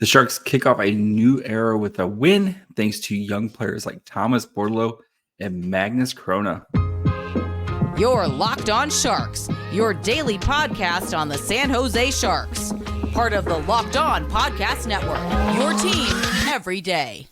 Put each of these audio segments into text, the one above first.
The Sharks kick off a new era with a win thanks to young players like Thomas Bordeleau and Magnus Chrona. You're Locked On Sharks, your daily podcast on the San Jose Sharks. Part of the Locked On Podcast Network, your team every day.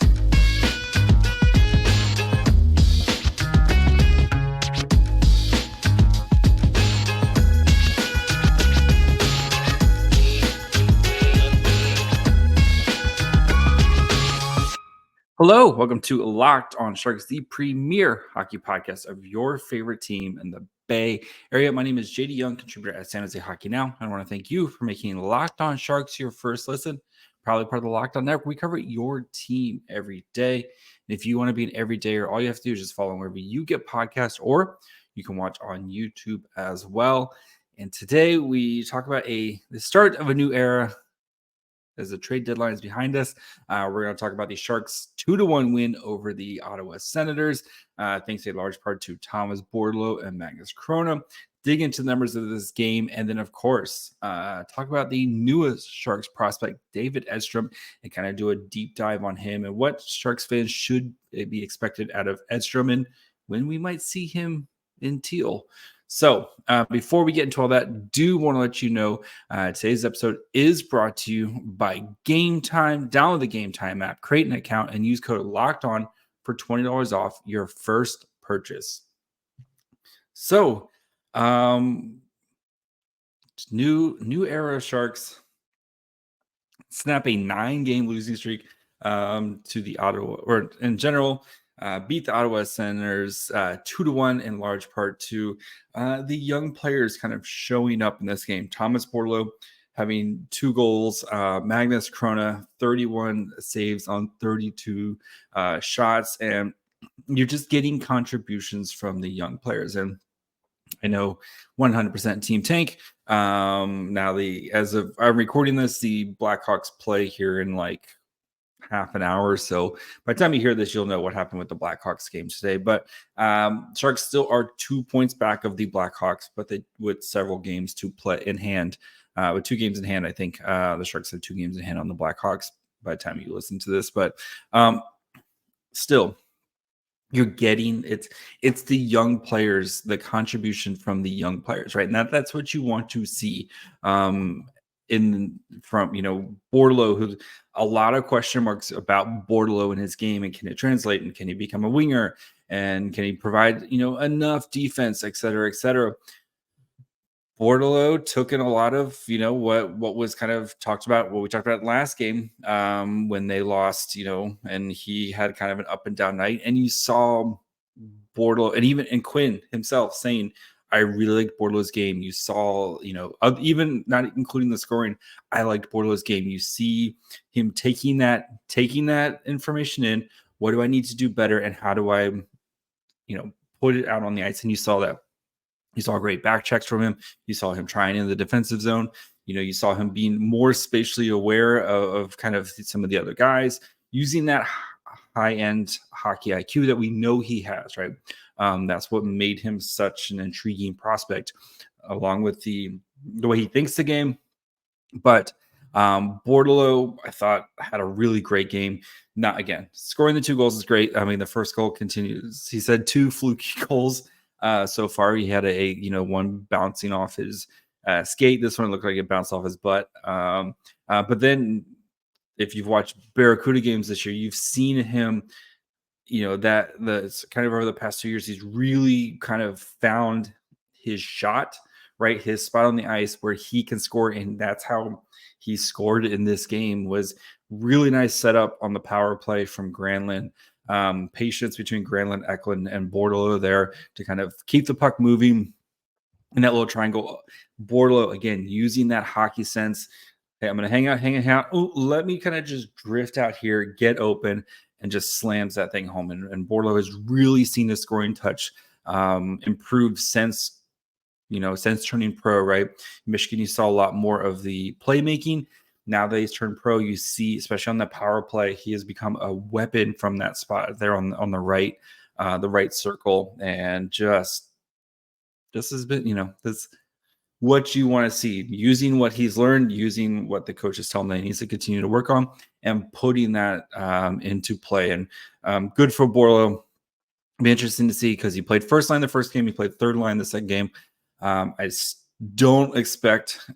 Hello, welcome to Locked On Sharks, the premier hockey podcast of your favorite team in the Bay Area. My name is JD Young, contributor at San Jose Hockey Now. I want to thank you for making Locked On Sharks your first listen. Probably part of the Locked On Network. We cover your team every day. And if you want to be an everydayer, all you have to do is just follow wherever you get podcasts, or you can watch on YouTube as well. And today we talk about the start of a new era. As the trade deadline is behind us, we're going to talk about the Sharks' 2-1 win over the Ottawa Senators, thanks in large part to Thomas Bordeleau and Magnus Chrona. Dig into the numbers of this game, and then, of course, talk about the newest Sharks prospect, David Edstrom, and kind of do a deep dive on him and what Sharks fans should be expected out of Edstrom and when we might see him in teal. So before we get into all that, do want to let you know today's episode is brought to you by Game Time. Download the Game Time app, create an account, and use code LOCKEDON for $20 off your first purchase. So new era Sharks snap a 9-game losing streak to the Ottawa, or in general, beat the Ottawa Senators 2-1 in large part to the young players kind of showing up in this game. Thomas Bordeleau having 2 goals, Magnus Chrona 31 saves on 32 shots, and you're just getting contributions from the young players. And I know 100% Team Tank. Now as of I'm recording this, the Blackhawks play here in like half an hour or so. By the time you hear this, you'll know what happened with the Blackhawks game today. But Sharks still are 2 points back of the Blackhawks, but they with several games to play in hand. With 2 games in hand, I think the Sharks have 2 games in hand on the Blackhawks by the time you listen to this. But still, you're getting it's the young players, the contribution from the young players, right? And that's what you want to see. From Bordeleau, who's a lot of question marks about Bordeleau and his game, and can it translate, and can he become a winger, and can he provide enough defense, et cetera, et cetera. Bordeleau took in a lot of what was kind of talked about, what we talked about last game when they lost, and he had kind of an up and down night, and you saw Bordeleau and Quinn himself saying, I really liked Bordeleau's game. You saw, even not including the scoring, I liked Bordeleau's game. You see him taking that information in. What do I need to do better, and how do I, put it out on the ice? And you saw that. You saw great back checks from him. You saw him trying in the defensive zone. You saw him being more spatially aware of kind of some of the other guys, using that high-end hockey IQ that we know he has, right? That's what made him such an intriguing prospect, along with the way he thinks the game. But Bordeleau, I thought, had a really great game. Not again, scoring the 2 goals is great. I mean, the first goal continues. He said 2 fluky goals so far. He had one bouncing off his skate. This one looked like it bounced off his butt. But then, if you've watched Barracuda games this year, you've seen him, that the kind of over the past 2 years, he's really kind of found his shot, right? His spot on the ice where he can score. And that's how he scored in this game. Was really nice setup on the power play from Granlund. Patience between Granlund, Eklund, and Bordeleau there to kind of keep the puck moving in that little triangle. Bordeleau, again, using that hockey sense. Hey, I'm going to hang out. Oh, let me kind of just drift out here, get open, and just slams that thing home. And Bordeleau has really seen his scoring touch improve since turning pro, right? Michigan, you saw a lot more of the playmaking. Now that he's turned pro, you see, especially on the power play, he has become a weapon from that spot there on the right circle. And just has been, what you want to see, using what he's learned, using what the coaches tell him that he needs to continue to work on, and putting that into play. And good for Bordeleau. Be interesting to see because he played first line the first game, he played third line the second game. I don't expect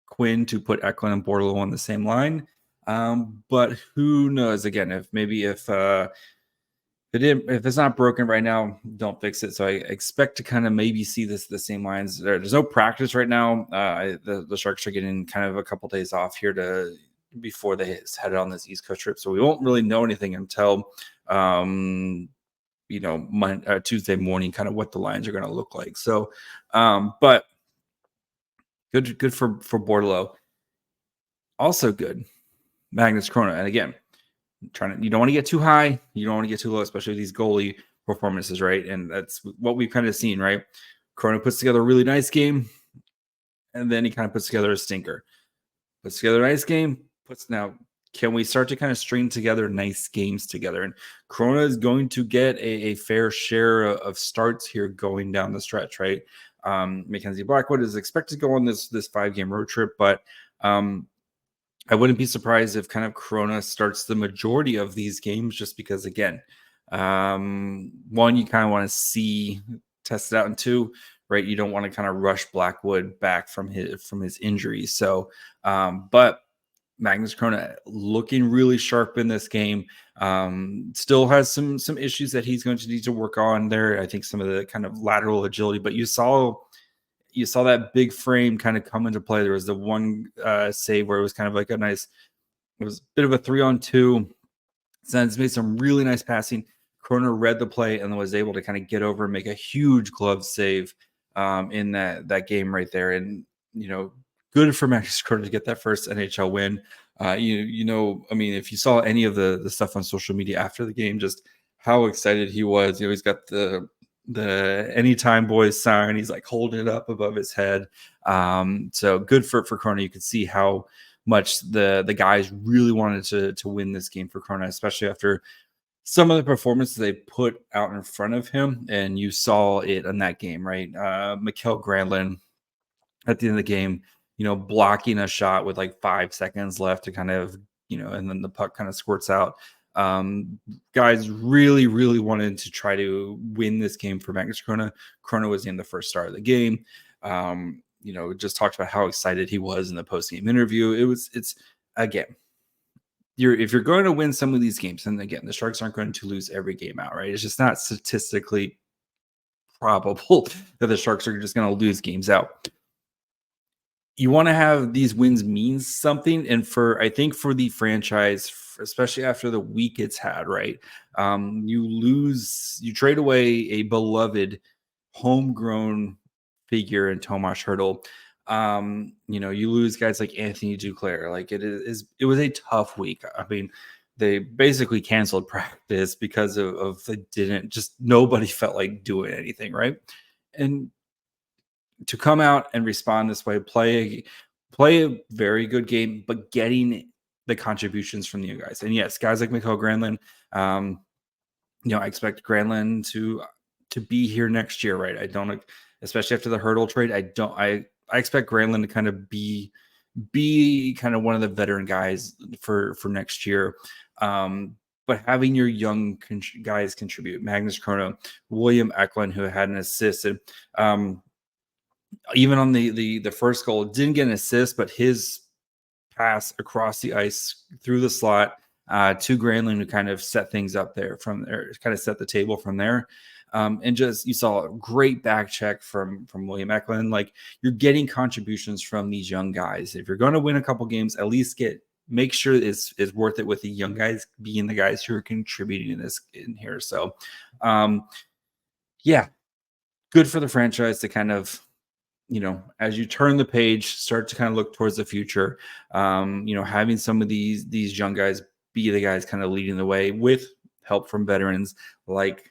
Quinn to put Eklund and Bordeleau on the same line, but who knows? Again, if it's not broken right now, don't fix it. So I expect to kind of maybe see the same lines. There's no practice right now. The Sharks are getting kind of a couple days off here before they head on this East Coast trip. So we won't really know anything until Tuesday morning, kind of what the lines are going to look like. So, but good for Bordeleau. Also good, Magnus Chrona, and again, you don't want to get too high, you don't want to get too low, especially these goalie performances, right? And that's what we've kind of seen, right? Chrona puts together a really nice game, and then he kind of puts together a stinker. Puts together a nice game, now can we start to kind of string together nice games together? And Chrona is going to get a fair share of starts here going down the stretch, right? Mackenzie Blackwood is expected to go on this 5-game road trip, but I wouldn't be surprised if kind of Chrona starts the majority of these games, just because, again, one, you kind of want to test it out, and two, right, you don't want to kind of rush Blackwood back from his injury. So, but Magnus Chrona looking really sharp in this game. Still has some issues that he's going to need to work on there. I think some of the kind of lateral agility, but you saw that big frame kind of come into play. There was the one save where it was kind of like it was a bit of a 3-on-2. Sens made some really nice passing. Chrona read the play and then was able to kind of get over and make a huge glove save in that game right there. And, good for Magnus Chrona to get that first NHL win. I mean, if you saw any of the stuff on social media after the game, just how excited he was. He's got the Anytime Boys sign. He's like holding it up above his head. So good for Chrona. You could see how much the guys really wanted to win this game for Chrona, especially after some of the performances they put out in front of him. And you saw it in that game, right? Mikael Granlund at the end of the game, blocking a shot with like 5 seconds left to kind of, and then the puck kind of squirts out. Guys really, really wanted to try to win this game for Magnus Chrona. Chrona was in the first star of the game. Just talked about how excited he was in the post-game interview. It's again, if you're going to win some of these games, and again, the Sharks aren't going to lose every game out, right? It's just not statistically probable that the Sharks are just going to lose games out. You want to have these wins mean something. And I think for the franchise, especially after the week it's had, right? You trade away a beloved homegrown figure in Tomas Hertl. You lose guys like Anthony Duclair. Like it was a tough week. I mean, they basically canceled practice because of nobody felt like doing anything, right? And to come out and respond this way, play a very good game, but getting the contributions from you guys. And yes, guys like Mikael Granlund, I expect Granlund to be here next year, right? I don't, especially after the Hertl trade, I expect Granlund to kind of be kind of one of the veteran guys for next year. But having your young guys contribute, Magnus Chrona, William Eklund, who had an assist, and even on the first goal, didn't get an assist, but his pass across the ice through the slot to Granlund to kind of set things up there from there, kind of set the table from there. And just, you saw a great back check from William Eklund. Like, you're getting contributions from these young guys. If you're going to win a couple games, at least make sure it's worth it with the young guys being the guys who are contributing in here. So, yeah, good for the franchise to kind of, as you turn the page, start to kind of look towards the future. Having some of these young guys be the guys kind of leading the way with help from veterans like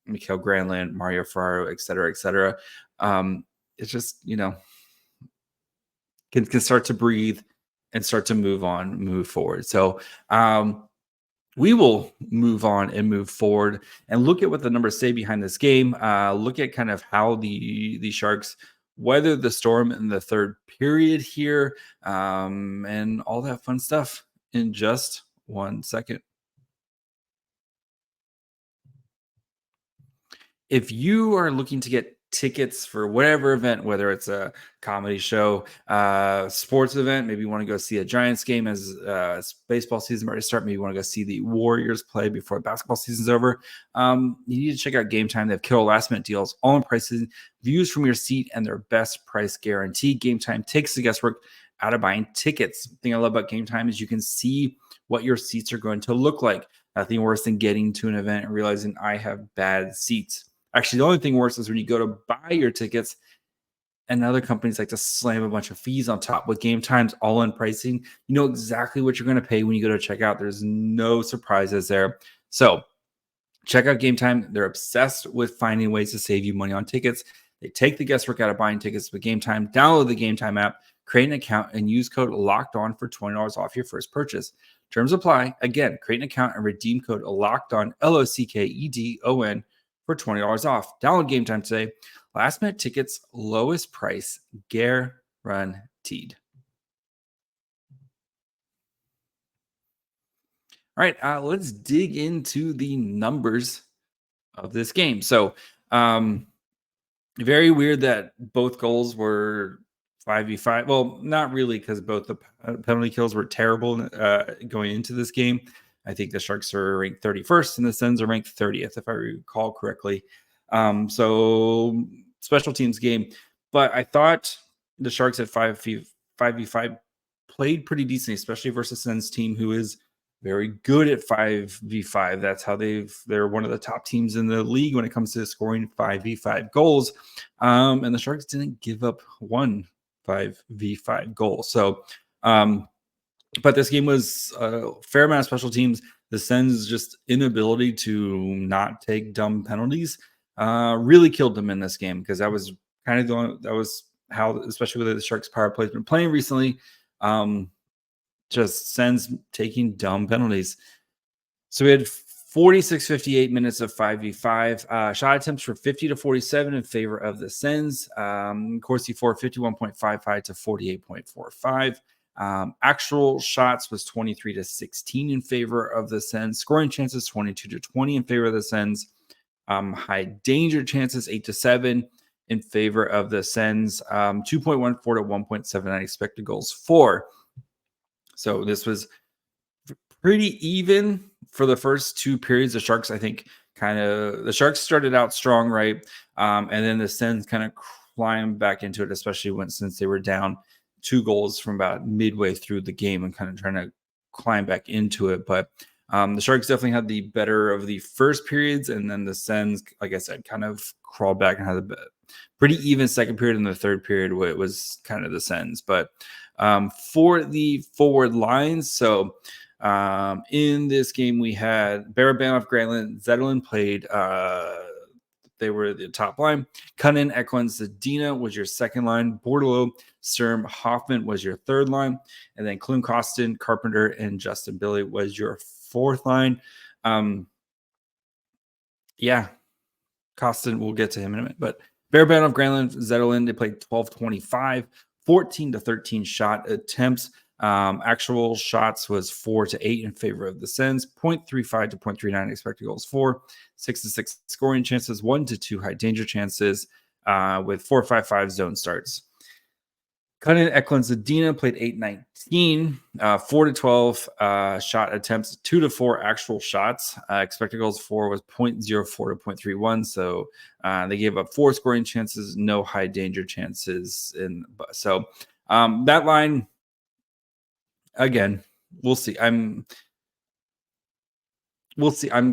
Mikael Granlund, Mario Ferraro, et cetera, et cetera. It's just, can start to breathe and start to move forward. So we will move on and move forward and look at what the numbers say behind this game. Look at kind of how the Sharks weather the storm in the third period here, and all that fun stuff in just 1 second. If you are looking to get tickets for whatever event, whether it's a comedy show, sports event, maybe you want to go see a Giants game as baseball season already start, maybe you want to go see the Warriors play before basketball season's over, you need to check out Game Time. They have killer last minute deals, all in prices, views from your seat, and their best price guarantee. Game Time takes the guesswork out of buying tickets. The thing I love about Game Time is you can see what your seats are going to look like. Nothing worse than getting to an event and realizing I have bad seats. Actually, the only thing worse is when you go to buy your tickets and other companies like to slam a bunch of fees on top. With Game Time's all-in pricing, you know exactly what you're going to pay when you go to check out. There's no surprises there. So check out Game Time. They're obsessed with finding ways to save you money on tickets. They take the guesswork out of buying tickets with Game Time. Download the Game Time app, create an account, and use code LOCKEDON for $20 off your first purchase. Terms apply. Again, create an account and redeem code LOCKEDON, LOCKEDON, for $20 off. Download Game Time today. Last minute tickets, lowest price, guaranteed. All right, let's dig into the numbers of this game. So, very weird that both goals were 5v5. Well, not really, because both the penalty kills were terrible going into this game. I think the Sharks are ranked 31st and the Sens are ranked 30th, if I recall correctly. So special teams game. But I thought the Sharks at 5v5 played pretty decently, especially versus Sens team, who is very good at 5v5. That's how they're one of the top teams in the league when it comes to scoring 5v5 goals. And the Sharks didn't give up one 5v5 goal. So, but this game was a fair amount of special teams. The Sens' just inability to not take dumb penalties really killed them in this game, because that was kind of that was how, especially with the Sharks' power play has been playing recently. Just Sens taking dumb penalties. So we had 46-58 minutes of 5v5. Shot attempts were 50-47 in favor of the Sens. Corsi for 51.55 to 48.45. Actual shots was 23-16 in favor of the Sens. Scoring chances 22-20 in favor of the Sens. High danger chances 8-7 in favor of the Sens. 2.14 to 1.79 expected goals for. So this was pretty even for the first two periods. The Sharks, I think, the Sharks started out strong, right? And then the Sens kind of climbed back into it, especially since they were down 2 goals from about midway through the game and kind of trying to climb back into it. But the Sharks definitely had the better of the first periods, and then the Sens, like I said, kind of crawled back and had a pretty even second period. In the third period, where it was kind of the Sens. But for the forward lines, so in this game we had Barabanov, Granlund, Zetterlund played. They were the top line. Kunin, Eklund, Zadina was your second line. Bordeleau, Sturm, Hoffman was your third line. And then Klum, Kostin, Carpenter, and Justin Billy was your fourth line. Yeah, Kostin, we'll get to him in a minute. But Barabanov, Granlund, Zetterlund, they played 12-25, 14-13 shot attempts. Actual shots was 4-8 in favor of the Sens, 0.35 to 0.39 expected goals for, 6-6 scoring chances, 1-2 high danger chances, with 4-5-5 zone starts. Kunin, Eklund, Zadina played 8-19, 4-12 shot attempts, 2-4 actual shots. Expected goals for was 0.04 to 0.31. So they gave up 4 scoring chances, no high danger chances. So that line, again, we'll see. I'm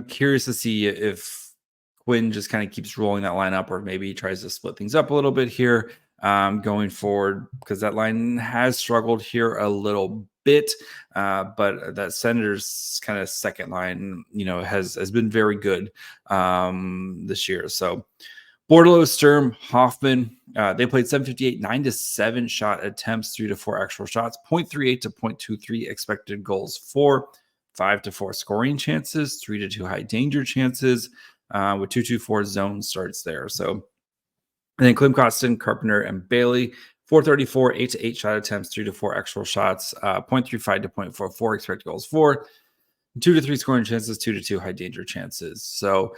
curious to see if Quinn just kind of keeps rolling that line up, or maybe he tries to split things up a little bit here going forward, because that line has struggled here a little bit. But that Senators kind of second line, has been very good this year. So Bordeleau, Sturm, Hoffman, they played 758, 9-7 shot attempts, 3-4 actual shots, 0.38 to 0.23 expected goals for, 5-4 scoring chances, 3-2 high danger chances, with 2-2-4 zone starts there. So And then Klim Kostin, Carpenter, and Bailey, 434, 8 to 8 shot attempts, 3 to 4 actual shots, 0.35 to 0.44 expected goals for, 2 to 3 scoring chances, 2 to 2 high danger chances. So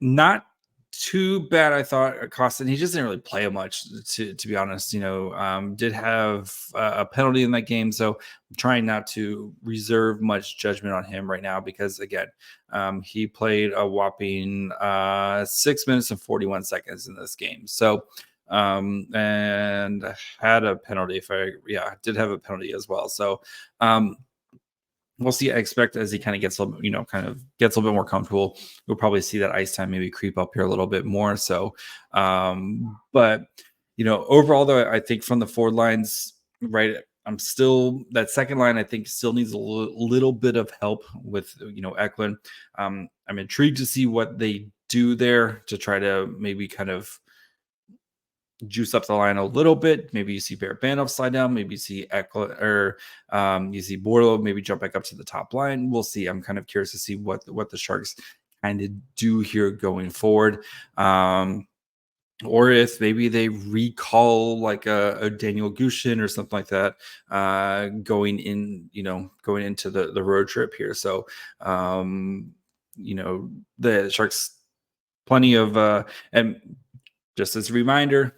not too bad, I thought. Kostin, he just didn't really play much, to be honest. Did have a penalty in that game, so I'm trying not to reserve much judgment on him right now because, again, he played a whopping 6 minutes and 41 seconds in this game. So and had a penalty. Did have a penalty as well. So we'll see. I expect as he kind of gets a little, gets a little bit more comfortable, we'll probably see that ice time maybe creep up here a little bit more. So, but overall though, I think from the forward lines, right, I'm still that second line. I think still needs a little bit of help with Eklund. I'm intrigued to see what they do there to try to maybe kind of juice up the line a little bit. Maybe you see Barabanov slide down. Maybe you see Eklund or you see Bordeleau maybe jump back up to the top line. We'll see. I'm kind of curious to see what the Sharks kind of do here going forward. Or if maybe they recall like a Daniel Gushin or something like that going into the road trip here. So, the Sharks plenty of and just as a reminder,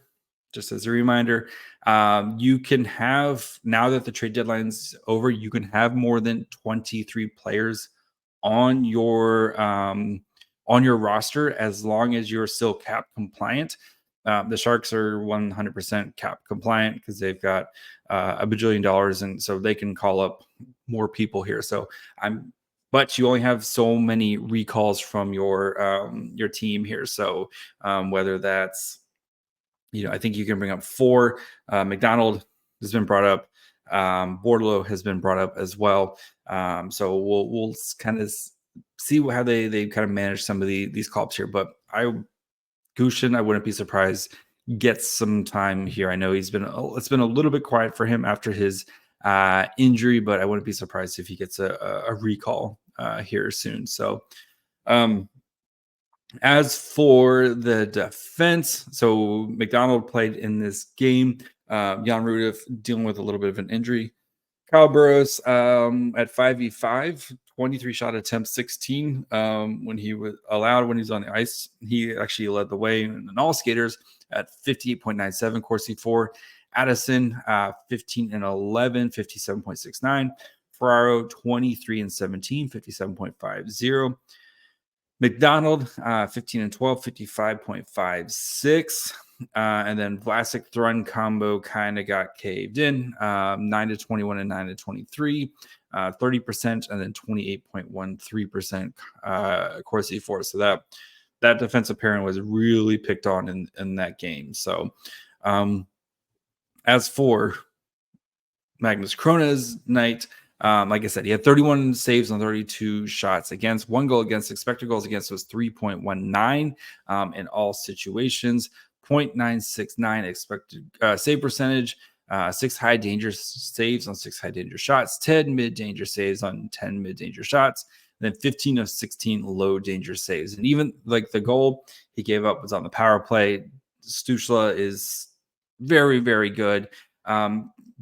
you can have, now that the trade deadline's over, you can have more than 23 players on your roster as long as you're still cap compliant. The Sharks are 100% cap compliant because they've got $1 bajillion, and so they can call up more people here. So but you only have so many recalls from your team here. So whether that's, I think you can bring up 4. McDonald has been brought up. Bordeleau has been brought up as well. So we'll kind of see how they kind of manage some of these call-ups here. But Gushin, I wouldn't be surprised, gets some time here. I know it's been a little bit quiet for him after his injury, but I wouldn't be surprised if he gets a recall here soon. So as for the defense, so McDonald played in this game. Jan Rudolph dealing with a little bit of an injury. Kyle Burrows at 5v5, 23 shot attempts, 16 when he was allowed when he was on the ice. He actually led the way in all skaters at 58.97 Corsi 4. Addison 15 and 11, 57.69. Ferraro 23 and 17, 57.50. McDonald, 15 and 12, 55.56. And then Vlasic Thrun combo kind of got caved in, 9 to 21 and 9 to 23, 30%, and then 28.13% Corsi 4. So that defensive pairing was really picked on in that game. So as for Magnus Chrona's night, like I said, he had 31 saves on 32 shots against. 1 goal against. Expected goals against was 3.19 in all situations. 0.969 expected save percentage. 6 high danger saves on 6 high danger shots. 10 mid danger saves on 10 mid danger shots. And then 15 of 16 low danger saves. And even like the goal he gave up was on the power play. Stuchla is very, very good.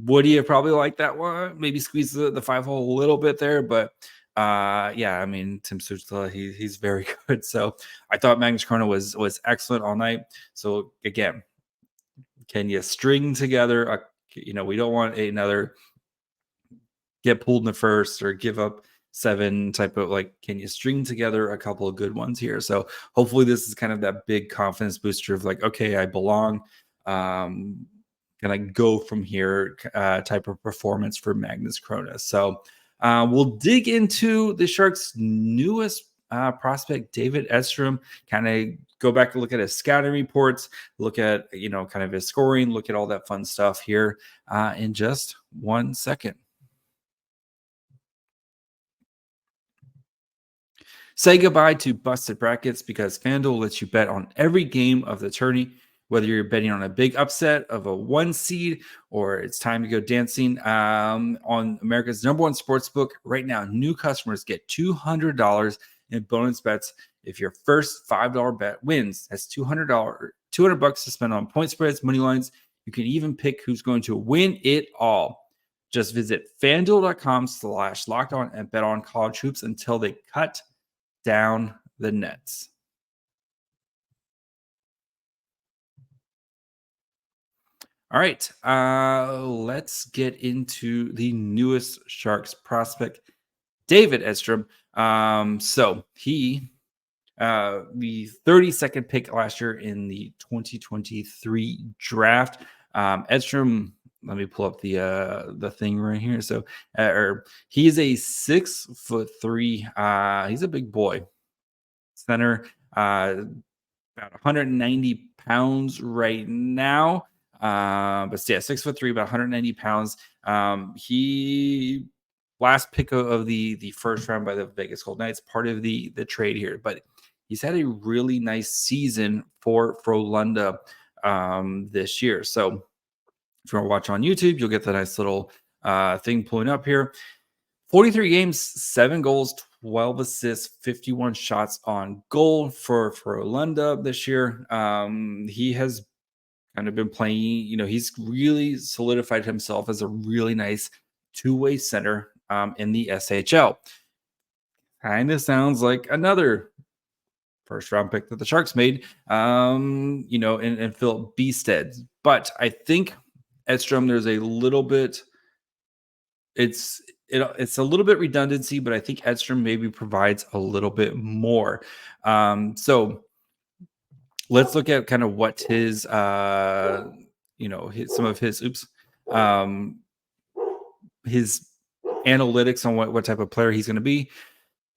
Would he have probably liked that one? Maybe squeeze the 5-hole a little bit there, but I mean, Tim Stuchla, he's very good. So I thought Magnus Chrona was excellent all night. So again, can you string together we don't want another get pulled in the first or give up 7 type of, can you string together a couple of good ones here? So hopefully this is kind of that big confidence booster of okay, I belong. Can I go from here type of performance for Magnus Chrona. So we'll dig into the Sharks' newest prospect, David Edstrom, kind of go back and look at his scouting reports, look at, kind of his scoring, look at all that fun stuff here in just 1 second. Say goodbye to busted brackets because FanDuel lets you bet on every game of the tourney. Whether you're betting on a big upset of a 1 seed or it's time to go dancing on America's #1 sportsbook right now, new customers get $200 in bonus bets if your first $5 bet wins. That's $200 $200 to spend on point spreads, money lines. You can even pick who's going to win it all. Just visit FanDuel.com/lockedon and bet on college hoops until they cut down the nets. All right, let's get into the newest Sharks prospect, David Edstrom. So he, the 32nd pick last year in the 2023 draft. Edstrom, let me pull up the thing right here. So, he's a 6'3". He's a big boy, center, about 190 pounds right now. But yeah, 6'3", about 190 pounds. He last pick of the first round by the Vegas Golden Knights, part of the trade here, but he's had a really nice season for Frölunda this year. So if you want to watch on YouTube, you'll get the nice little thing pulling up here. 43 games, 7 goals, 12 assists, 51 shots on goal for Frölunda this year. He has kind of been playing, he's really solidified himself as a really nice two-way center in the SHL. Kind of sounds like another first-round pick that the Sharks made, and Philip Bstead. But I think Edstrom, there's a little bit, it's a little bit redundancy, but I think Edstrom maybe provides a little bit more. So let's look at kind of what his, some of his, his analytics on what type of player he's going to be.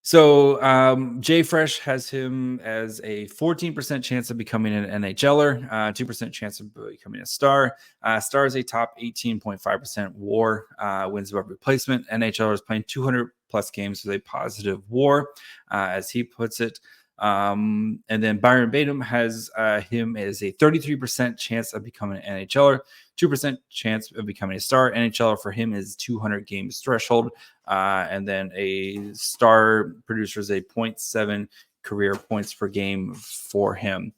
So JFresh has him as a 14% chance of becoming an NHLer, 2% chance of becoming a star. Star is a top 18.5% WAR, wins above replacement. NHLer is playing 200 plus games with a positive WAR, as he puts it. And then Byron Batum has him as a 33% chance of becoming an NHLer, 2% chance of becoming a star. NHLer for him is 200 games threshold. And then a star producer is a 0.7 career points per game for him.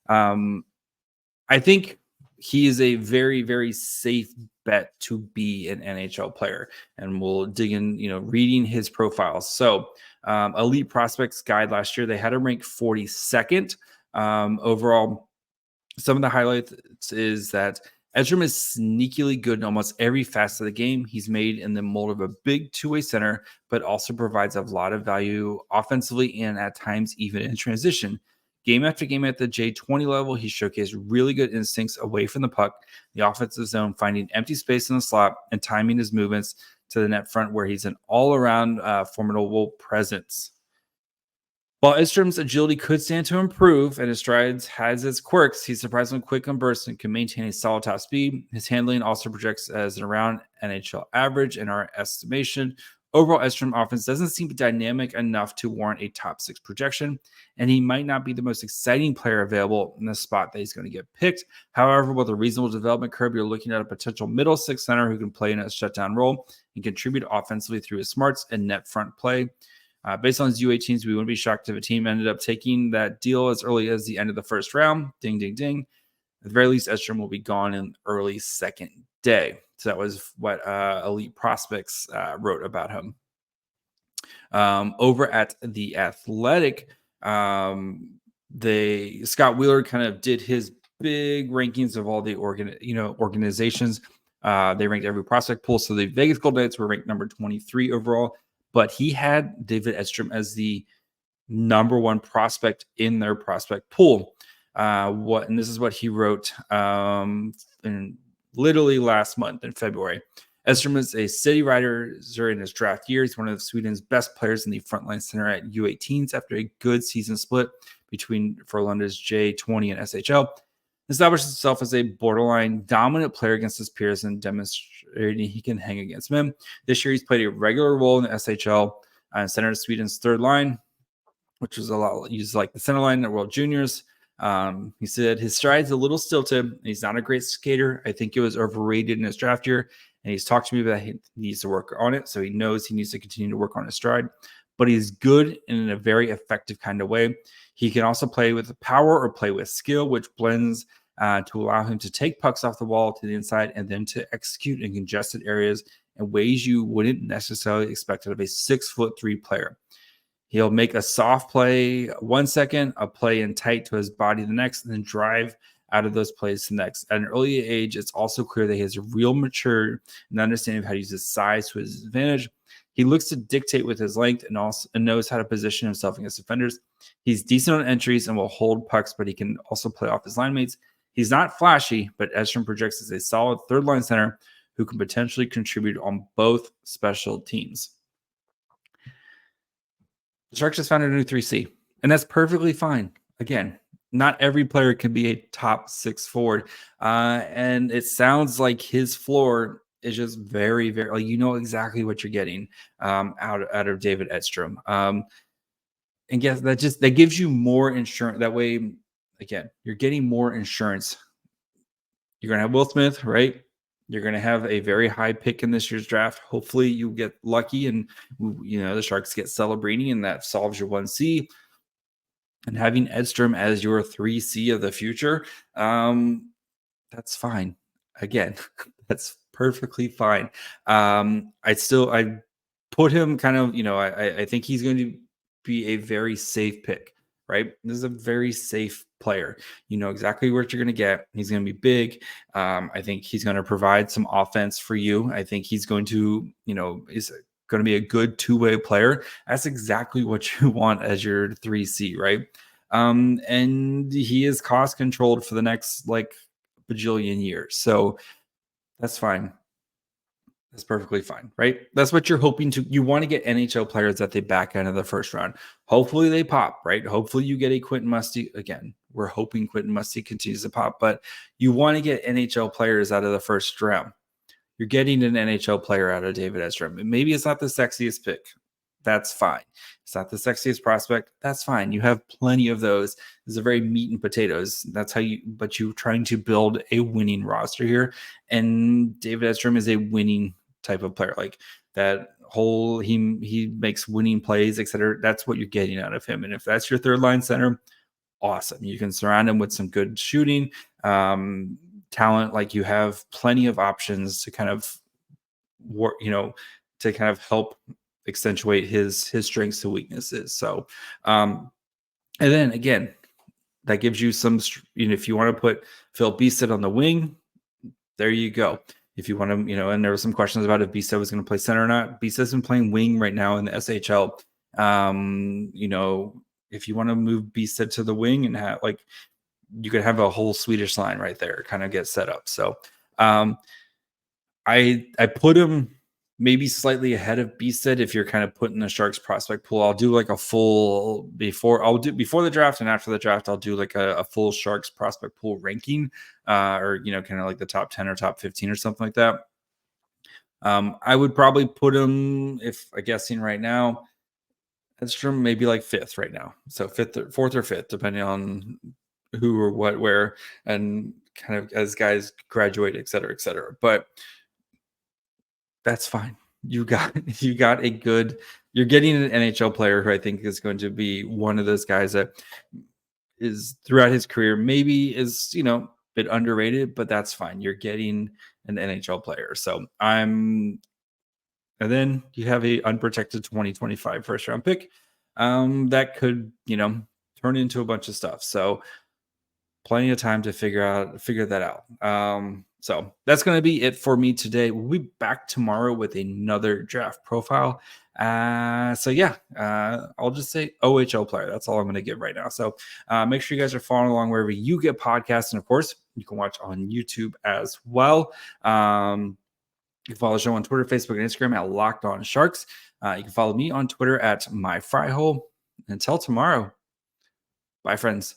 I think he is a very, very safe bet to be an NHL player, and we'll dig in, reading his profile. So Elite Prospects Guide last year, they had him ranked 42nd overall. Some of the highlights is that Edstrom is sneakily good in almost every facet of the game. He's made in the mold of a big two-way center, but also provides a lot of value offensively and at times even in transition. Game after game at the J20 level, he showcased really good instincts away from the puck, the offensive zone, finding empty space in the slot, and timing his movements to the net front, where he's an all-around formidable presence. While Edstrom's agility could stand to improve and his strides has its quirks, he's surprisingly quick on bursts and can maintain a solid top speed. His handling also projects as an around NHL average in our estimation. Overall, Edstrom offense doesn't seem dynamic enough to warrant a top 6 projection, and he might not be the most exciting player available in the spot that he's going to get picked. However, with a reasonable development curve, you're looking at a potential middle 6 center who can play in a shutdown role and contribute offensively through his smarts and net front play. Based on his U18s, we wouldn't be shocked if a team ended up taking that deal as early as the end of the first round. Ding, ding, ding. At the very least, Edstrom will be gone in early second day. So that was what Elite Prospects wrote about him. Over at The Athletic, Scott Wheeler kind of did his big rankings of all the organizations. They ranked every prospect pool. So the Vegas Golden Knights were ranked number 23 overall, but he had David Edstrom as the number 1 prospect in their prospect pool. And this is what he wrote in literally last month in February. Edstrom is a steady riser in his draft year. He's one of Sweden's best players in the frontline center at U18s after a good season split between Frölunda's J20 and SHL. Established himself as a borderline dominant player against his peers and demonstrating he can hang against them. This year, he's played a regular role in the SHL and center of Sweden's third line, which was a lot used like the center line at World Juniors. He said his stride's a little stilted. He's not a great skater. I think it was overrated in his draft year, and he's talked to me about he needs to work on it. So he knows he needs to continue to work on his stride, but he's good in a very effective kind of way. He can also play with power or play with skill, which blends to allow him to take pucks off the wall to the inside and then to execute in congested areas in ways you wouldn't necessarily expect out of a 6'3" player. He'll make a soft play 1 second, a play in tight to his body the next, and then drive out of those plays the next. At an early age, it's also clear that he has a real mature and understanding of how to use his size to his advantage. He looks to dictate with his length and knows how to position himself against defenders. He's decent on entries and will hold pucks, but he can also play off his line mates. He's not flashy, but Edstrom projects as a solid third-line center who can potentially contribute on both special teams. The Sharks just found a new 3C, and that's perfectly fine. Again, not every player can be a top 6 forward, and it sounds like his floor is just very, very, like, you know exactly what you're getting out of David Edstrom. And yes, that gives you more insurance. That way, again, you're getting more insurance. You're going to have Will Smith, right? You're going to have a very high pick in this year's draft. Hopefully you get lucky and, the Sharks get Celebrini and that solves your 1C. And having Edstrom as your 3C of the future, that's fine. Again, that's perfectly fine. I put him kind of, I think he's going to be a very safe pick, right? This is a very safe player. You know exactly what you're going to get. He's going to be big. I think he's going to provide some offense for you. I think he's going to, is going to be a good two-way player. That's exactly what you want as your 3C, right? And he is cost controlled for the next bajillion years. So that's fine. That's perfectly fine, right? That's what you're hoping to. You want to get NHL players at the back end of the first round. Hopefully they pop, right? Hopefully you get a Quentin Musty. Again, we're hoping Quentin Musty continues to pop, but you want to get NHL players out of the first round. You're getting an NHL player out of David Edstrom. Maybe it's not the sexiest pick. That's fine. It's not the sexiest prospect. That's fine. You have plenty of those. This is a very meat and potatoes. That's how but you're trying to build a winning roster here. And David Edstrom is a winning type of player. Like that whole, he makes winning plays, etc. That's what you're getting out of him. And if that's your third line center, awesome. You can surround him with some good shooting, talent. Like you have plenty of options to kind of work, to kind of help accentuate his strengths to weaknesses. So, and then again, that gives you some, if you want to put Phil Beested on the wing, there you go. If you want to, and there were some questions about if Beested was going to play center or not. Beested's been playing wing right now in the SHL. If you want to move Beested to the wing and have you could have a whole Swedish line right there, kind of get set up. So, I put him maybe slightly ahead of Beested if you're kind of putting the Sharks prospect pool. I'll do a full before the draft and after the draft. I'll do a full Sharks prospect pool ranking, or kind of like the top 10 or top 15 or something like that. I would probably put him, if I'm guessing right now, Edstrom maybe fifth right now. So fourth or fifth, depending on who or what, where, and kind of as guys graduate, et cetera, et cetera. But that's fine. You're getting an NHL player who I think is going to be one of those guys that is throughout his career, maybe is, a bit underrated, but that's fine. You're getting an NHL player. So and then you have a unprotected 2025 first round pick that could, turn into a bunch of stuff. So plenty of time to figure that out. So that's going to be it for me today. We'll be back tomorrow with another draft profile. I'll just say OHL player. That's all I'm going to give right now. So make sure you guys are following along wherever you get podcasts. And of course, you can watch on YouTube as well. You can follow the show on Twitter, Facebook, and Instagram at Locked On Sharks. You can follow me on Twitter at MyFryhole. Until tomorrow, bye, friends.